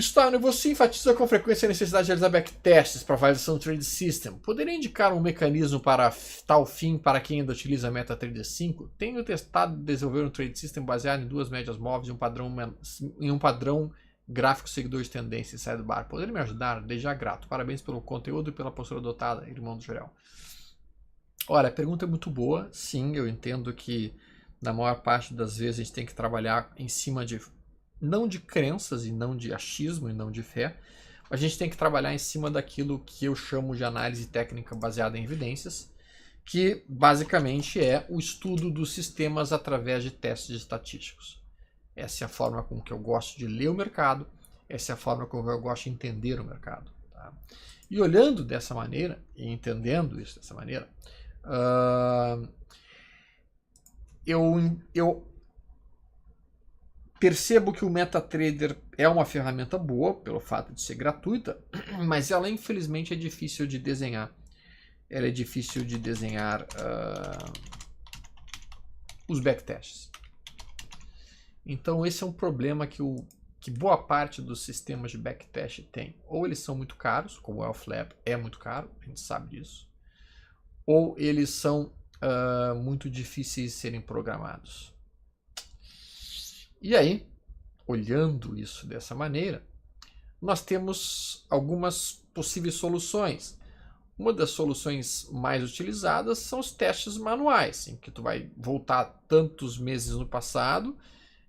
Steiner, você enfatiza com frequência a necessidade de realizar backtests para validação do Trade System. Poderia indicar um mecanismo para tal fim para quem ainda utiliza MetaTrader 5? Tenho testado desenvolver um Trade System baseado em duas médias móveis e um padrão gráfico seguidor de tendência e sidebar. Poderia me ajudar? Desde já grato. Parabéns pelo conteúdo e pela postura adotada, irmão do Jorel. Olha, a pergunta é muito boa. Sim, eu entendo que na maior parte das vezes a gente tem que trabalhar em cima de não de crenças e não de achismo e não de fé, a gente tem que trabalhar em cima daquilo que eu chamo de análise técnica baseada em evidências, que basicamente é o estudo dos sistemas através de testes estatísticos. Essa é a forma com que eu gosto de ler o mercado, essa é a forma como eu gosto de entender o mercado. Tá? E olhando dessa maneira, e entendendo isso dessa maneira, eu percebo que o MetaTrader é uma ferramenta boa, pelo fato de ser gratuita, mas ela infelizmente é difícil de desenhar. Ela é difícil de desenhar os backtests. Então esse é um problema que boa parte dos sistemas de backtest tem. Ou eles são muito caros, como o ElfLab é muito caro, a gente sabe disso. Ou eles são muito difíceis de serem programados. E aí, olhando isso dessa maneira, nós temos algumas possíveis soluções. Uma das soluções mais utilizadas são os testes manuais, em que tu vai voltar tantos meses no passado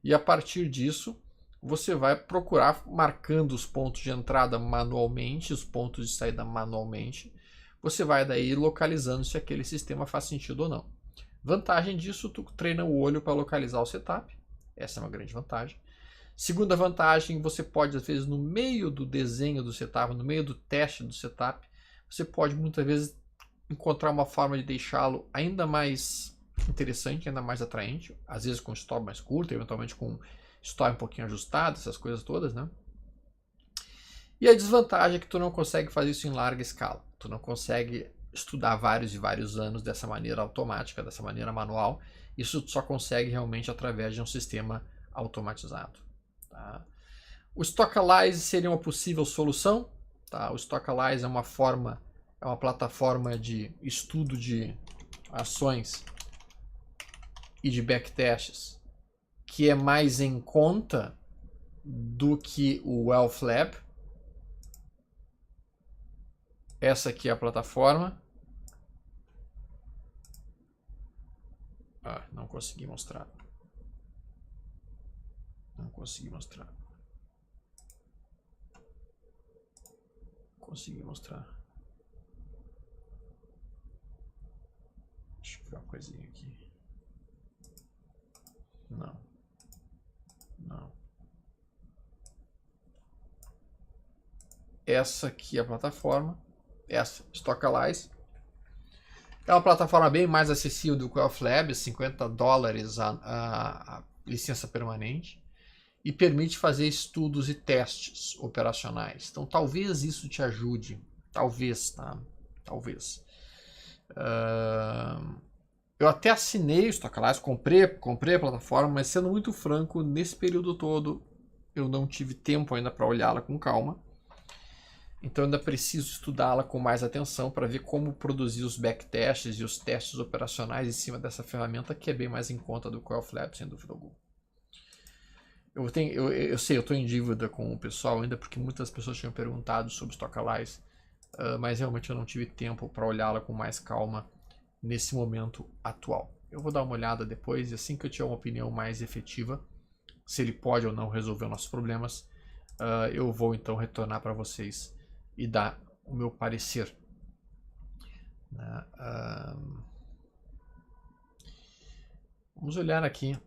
e a partir disso você vai procurar marcando os pontos de entrada manualmente, os pontos de saída manualmente. Você vai daí localizando se aquele sistema faz sentido ou não. Vantagem disso, tu treina o olho para localizar o setup. Essa é uma grande vantagem. Segunda vantagem, você pode, às vezes, no meio do desenho do setup, no meio do teste do setup, você pode, muitas vezes, encontrar uma forma de deixá-lo ainda mais interessante, ainda mais atraente. Às vezes com stop mais curto, eventualmente com stop um pouquinho ajustado, essas coisas todas, né? E a desvantagem é que tu não consegue fazer isso em larga escala. Tu não consegue estudar vários e vários anos dessa maneira automática, dessa maneira manual. Isso só consegue realmente através de um sistema automatizado. Tá? O Stockalize seria uma possível solução. Tá? O Stockalize é uma plataforma de estudo de ações e de backtests que é mais em conta do que o ElfLab. Essa aqui é a plataforma. Não consegui mostrar. Não consegui mostrar. Consegui mostrar. Deixa eu ver uma coisinha aqui. Não. Não. Essa aqui é a plataforma. Essa, Stockalize. É uma plataforma bem mais acessível do que o ElfLab, $50 a licença permanente, e permite fazer estudos e testes operacionais. Então talvez isso te ajude, talvez, tá? Talvez. Eu até assinei o Stockalize, comprei a plataforma, mas sendo muito franco, nesse período todo eu não tive tempo ainda para olhá-la com calma. Então ainda preciso estudá-la com mais atenção para ver como produzir os backtests e os testes operacionais em cima dessa ferramenta, que é bem mais em conta do que o ElfLab, sem dúvida alguma. Eu sei, eu estou em dívida com o pessoal ainda, porque muitas pessoas tinham perguntado sobre Stockalize, mas realmente eu não tive tempo para olhá-la com mais calma nesse momento atual. Eu vou dar uma olhada depois, e assim que eu tiver uma opinião mais efetiva, se ele pode ou não resolver nossos problemas, eu vou então retornar para vocês e dar o meu parecer. Vamos olhar aqui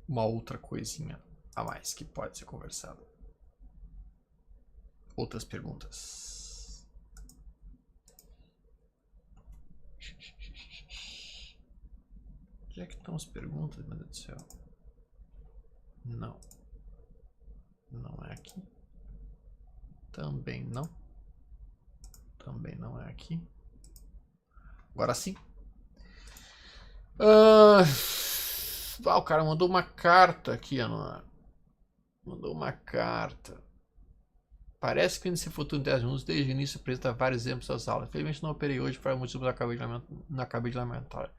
uma outra coisinha a mais que pode ser conversada. Outras perguntas. Onde é que estão as perguntas, meu Deus do céu? Não. Não é aqui. Também não. Também não é aqui. Agora sim. O cara mandou uma carta aqui, Ana. Mandou uma carta. Parece que o índice futuro em 10 minutos desde o início apresenta vários exemplos das aulas. Infelizmente não operei hoje para motivos que não acabei de lamentar.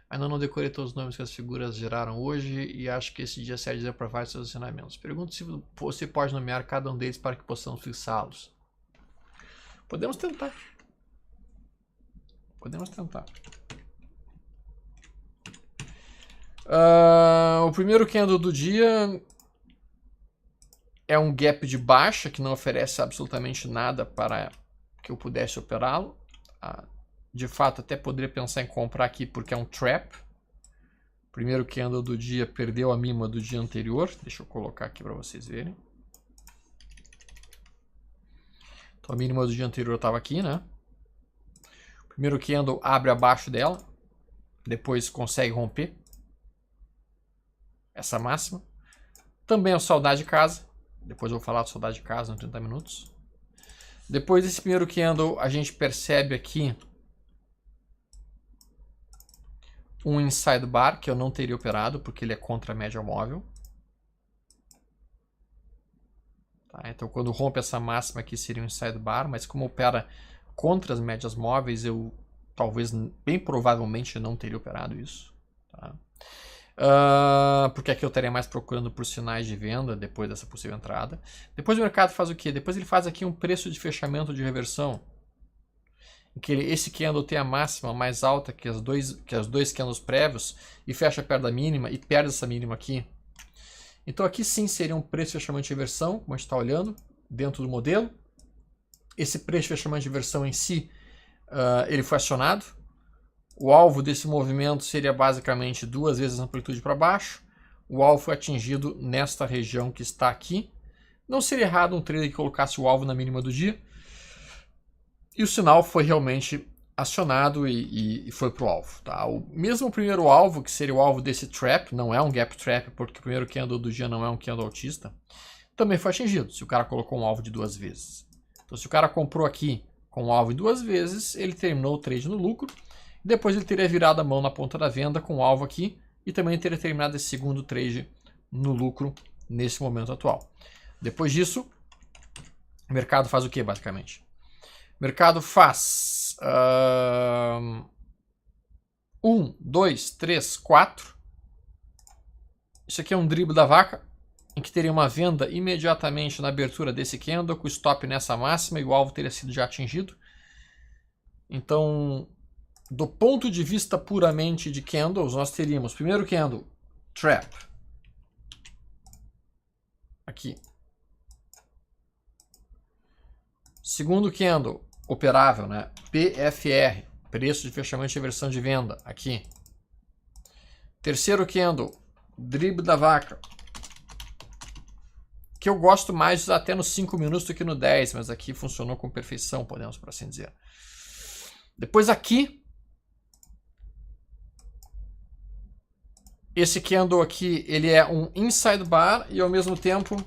Ainda não decorei todos os nomes que as figuras geraram hoje e acho que esse dia serve de para vários seus ensinamentos. Pergunto se você pode nomear cada um deles para que possamos fixá-los. Podemos tentar. Podemos tentar. O primeiro candle do dia é um gap de baixa que não oferece absolutamente nada para que eu pudesse operá-lo. De fato, até poderia pensar em comprar aqui porque é um trap. O primeiro candle do dia perdeu a mínima do dia anterior. Deixa eu colocar aqui para vocês verem. Então a mínima do dia anterior estava aqui, né? O primeiro candle abre abaixo dela. Depois consegue romper essa máxima. Também é o saudade de casa. Depois eu vou falar de saudade de casa em 30 minutos. Depois desse primeiro candle, a gente percebe aqui um inside bar que eu não teria operado, porque ele é contra a média móvel. Tá, então quando rompe essa máxima aqui seria um inside bar, mas como opera contra as médias móveis, eu talvez, bem provavelmente, não teria operado isso. Tá? Porque aqui eu estaria mais procurando por sinais de venda depois dessa possível entrada. Depois o mercado faz o quê? Depois ele faz aqui um preço de fechamento de reversão, em que esse candle tem a máxima mais alta que os dois candles prévios e fecha perto da mínima e perde essa mínima aqui. Então aqui sim seria um preço de fechamento de reversão, como a gente está olhando dentro do modelo. Esse preço de fechamento de reversão em si, ele foi acionado. O alvo desse movimento seria basicamente 2 vezes a amplitude para baixo. O alvo foi atingido nesta região que está aqui. Não seria errado um trader que colocasse o alvo na mínima do dia. E o sinal foi realmente acionado e foi para o alvo. Tá? Mesmo o primeiro alvo, que seria o alvo desse trap, não é um gap trap, porque o primeiro candle do dia não é um candle altista, também foi atingido, se o cara colocou um alvo de 2 vezes. Então se o cara comprou aqui com um alvo de 2 vezes, ele terminou o trade no lucro. Depois ele teria virado a mão na ponta da venda com o alvo aqui e também teria terminado esse segundo trade no lucro nesse momento atual. Depois disso, o mercado faz o que basicamente? O mercado faz 1, 2, 3, 4. Isso aqui é um drible da vaca, em que teria uma venda imediatamente na abertura desse candle, com o stop nessa máxima e o alvo teria sido já atingido. Então, do ponto de vista puramente de candles, nós teríamos primeiro candle, trap, aqui. Segundo candle, operável, né? PFR, preço de fechamento de reversão de venda, aqui. Terceiro candle, drible da vaca, que eu gosto mais de usar até nos 5 minutos do que no 10, mas aqui funcionou com perfeição, podemos por assim dizer. Depois aqui, esse candle aqui, ele é um inside bar e ao mesmo tempo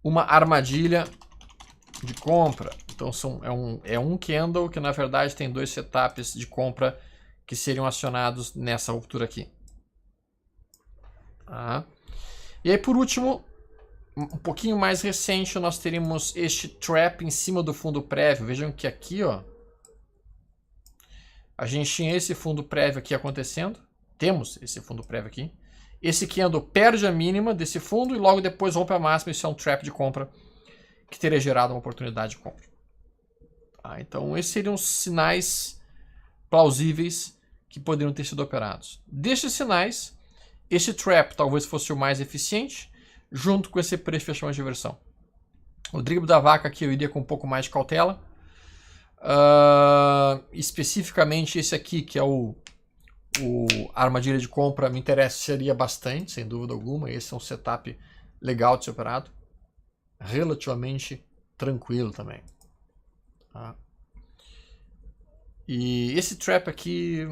uma armadilha de compra. Então é um candle que na verdade tem 2 setups de compra que seriam acionados nessa ruptura aqui. Tá? E aí por último, um pouquinho mais recente, nós teríamos este trap em cima do fundo prévio. Vejam que aqui, ó, a gente tinha esse fundo prévio aqui acontecendo. Temos esse fundo prévio aqui. Esse candle perde a mínima desse fundo e logo depois rompe a máxima. Isso é um trap de compra que teria gerado uma oportunidade de compra. Tá? Então esses seriam os sinais plausíveis que poderiam ter sido operados. Destes sinais, esse trap talvez fosse o mais eficiente, junto com esse preço de fechamento de reversão. O drible da vaca aqui eu iria com um pouco mais de cautela. Especificamente esse aqui, que é o armadilha de compra, me interessaria bastante, sem dúvida alguma. Esse é um setup legal de ser operado, relativamente tranquilo também. Tá? E esse trap aqui,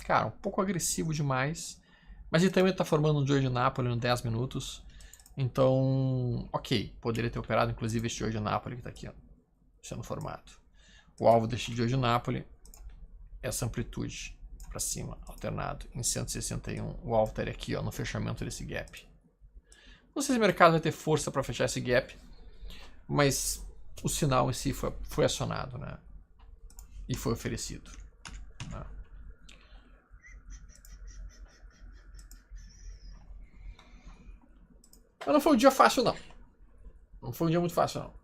cara, um pouco agressivo demais, mas ele também está formando um Joe de Napoli em 10 minutos. Então, ok, poderia ter operado inclusive este Joe de Napoli que está aqui, ó, sendo formado. O alvo deste Joe de Napoli, essa amplitude para cima, alternado em 161, o alter aqui, ó, no fechamento desse gap. Não sei se o mercado vai ter força para fechar esse gap, mas o sinal em si foi acionado, né? E foi oferecido. Né? Mas não foi um dia fácil, não. Não foi um dia muito fácil, não.